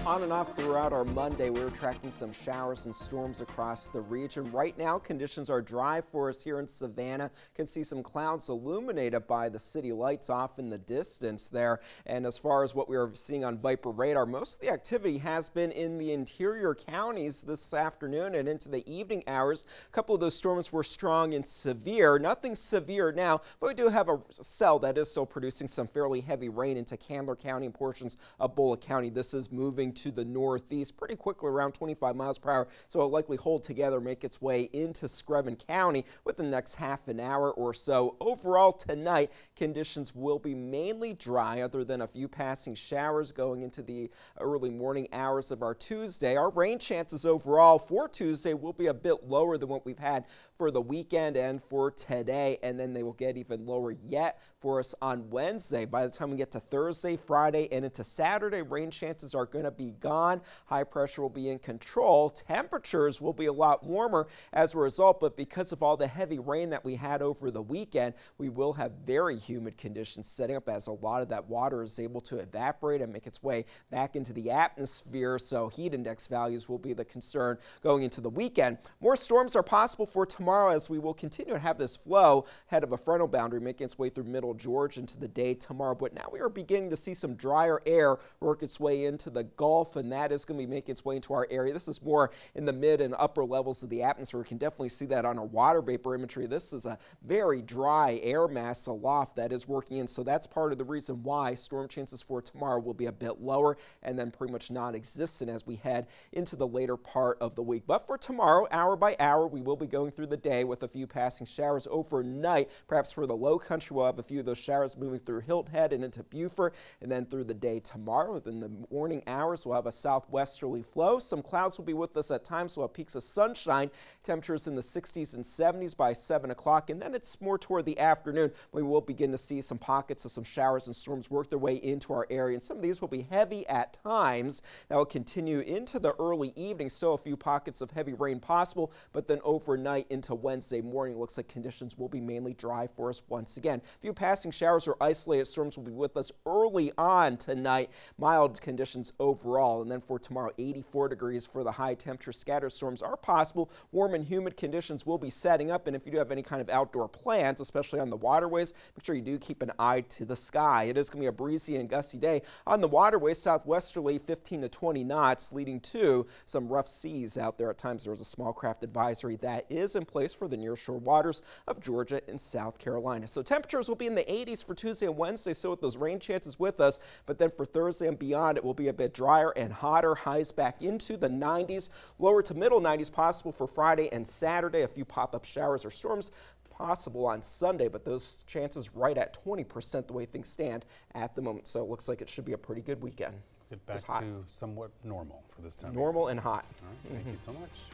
On and off throughout our Monday, we're tracking some showers and storms across the region. Right now, conditions are dry for us here in Savannah. Can see some clouds illuminated by the city lights off in the distance there. And as far as what we are seeing on Viper radar, most of the activity has been in the interior counties this afternoon and into the evening hours. A couple of those storms were strong and severe. Nothing severe now, but we do have a cell that is still producing some fairly heavy rain into Candler County and portions of Bullitt County. This is moving to the northeast pretty quickly, around 25 miles per hour, so it'll likely hold together, make its way into Screven County within the next half an hour or so. Overall tonight, conditions will be mainly dry other than a few passing showers going into the early morning hours of our Tuesday. Our rain chances overall for Tuesday will be a bit lower than what we've had for the weekend and for today, and then they will get even lower yet for us on Wednesday. By the time we get to Thursday, Friday, and into Saturday, rain chances are going to be gone. High pressure will be in control. Temperatures will be a lot warmer as a result, but because of all the heavy rain that we had over the weekend, we will have very humid conditions setting up as a lot of that water is able to evaporate and make its way back into the atmosphere, so heat index values will be the concern going into the weekend. More storms are possible for tomorrow as we will continue to have this flow ahead of a frontal boundary making its way through middle Georgia into the day tomorrow, but now we are beginning to see some drier air work its way into the Gulf, and that is going to be making its way into our area. This is more in the mid and upper levels of the atmosphere. We can definitely see that on our water vapor imagery. This is a very dry air mass aloft that is working in, so that's part of the reason why storm chances for tomorrow will be a bit lower and then pretty much non-existent as we head into the later part of the week. But for tomorrow, hour by hour, we will be going through the day with a few passing showers overnight. Perhaps for the low country, we'll have a few of those showers moving through Hilton Head and into Beaufort, and then through the day tomorrow. In the morning hours, we'll have a southwesterly flow. Some clouds will be with us at times. We'll have peaks of sunshine, temperatures in the 60s and 70s by 7 o'clock, and then it's more toward the afternoon when we will begin to see some pockets of some showers and storms work their way into our area, and some of these will be heavy at times. That will continue into the early evening. Still a few pockets of heavy rain possible, but then overnight into Wednesday morning, it looks like conditions will be mainly dry for us once again. A few passing showers or isolated storms will be with us early on tonight. Mild conditions overall, and then for tomorrow, 84 degrees for the high temperature. Scattered storms are possible. Warm and humid conditions will be setting up, and if you do have any kind of outdoor plans, especially on the waterways, make sure you do keep an eye to the sky. It is going to be a breezy and gusty day on the waterways, southwesterly 15 to 20 knots, leading to some rough seas out there at times. There is a small craft advisory that is in place for the nearshore waters of Georgia and South Carolina. So temperatures will be in the 80s for Tuesday and Wednesday, so with those rain chances with us, but then for Thursday and beyond, it will be a bit drier and hotter. Highs back into the 90s, lower to middle 90s possible for Friday and Saturday. A few pop-up showers or storms possible on Sunday, but those chances right at 20% the way things stand at the moment. So it looks like it should be a pretty good weekend. Get back to somewhat normal for this time. Normal and hot. All right, thank you so much.